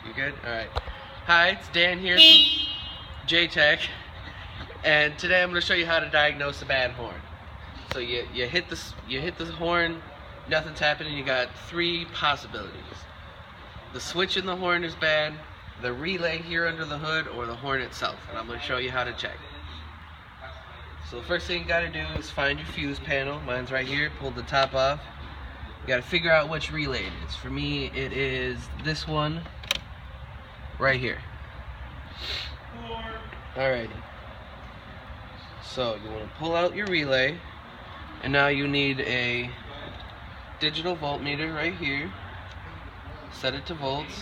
You good? Alright. Hi, it's Dan here from J-Tech, and today I'm going to show you how to diagnose a bad horn. So you hit the horn, nothing's happening. You got three possibilities. The switch in the horn is bad, the relay here under the hood, or the horn itself. And I'm going to show you how to check. So the first thing you got to do is find your fuse panel. Mine's right here. Pull the top off. You got to figure out which relay it is. For me, it is this one right here. Alrighty. So you want to pull out your relay, and now you need a digital voltmeter right here. Set it to volts,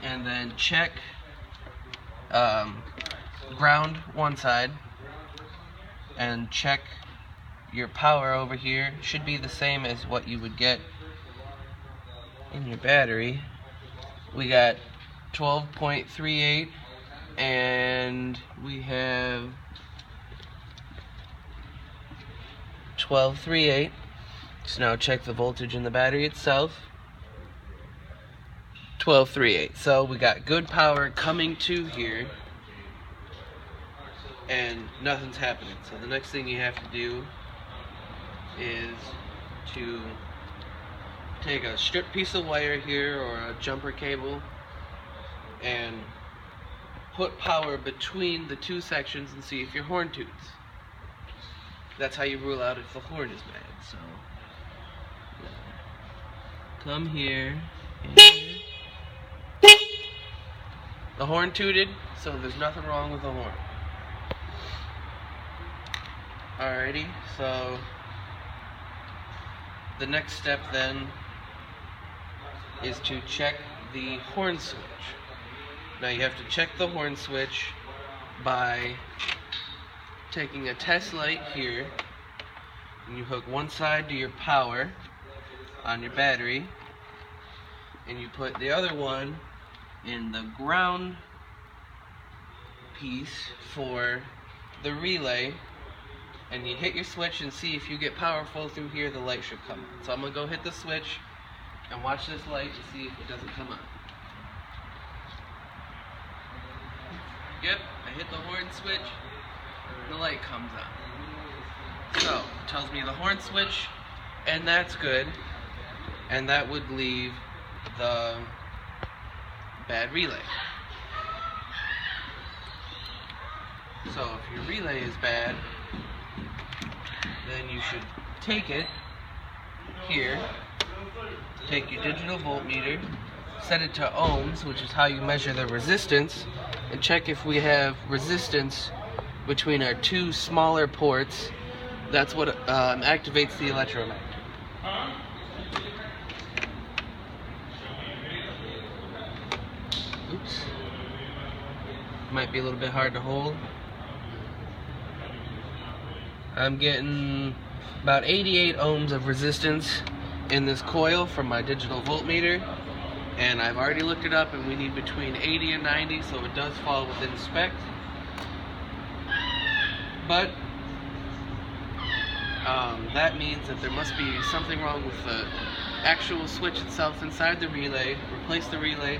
and then check ground one side, and check your power over here. Should be the same as what you would get in your battery. We got 12.38 and we have 12.38. So now check the voltage in the battery itself. 12.38. So we got good power coming to here and nothing's happening. So the next thing you have to do is to take a strip piece of wire here or a jumper cable and put power between the two sections and see if your horn toots. That's how you rule out if the horn is bad. So come here and here. The horn tooted, so there's nothing wrong with the horn. Alrighty, so the next step then is to check the horn switch. Now you have to check the horn switch by taking a test light here, and you hook one side to your power on your battery, and you put the other one in the ground piece for the relay, and you hit your switch and see if you get power flow through here. The light should come on. So I'm going to go hit the switch and watch this light to see if it doesn't come on. Yep, I hit the horn switch, the light comes on. So it tells me the horn switch, and that's good, and that would leave the bad relay. So if your relay is bad, then you should take it here, take your digital voltmeter, set it to ohms, which is how you measure the resistance, and check if we have resistance between our two smaller ports. That's what activates the electromagnet. Oops. Might be a little bit hard to hold. I'm getting about 88 ohms of resistance in this coil from my digital voltmeter, and I've already looked it up, and we need between 80 and 90, so it does fall within spec. But that means that there must be something wrong with the actual switch itself inside the relay. Replace the relay,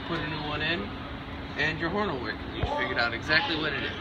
put a new one in, and your horn will work. You figured out exactly what it is.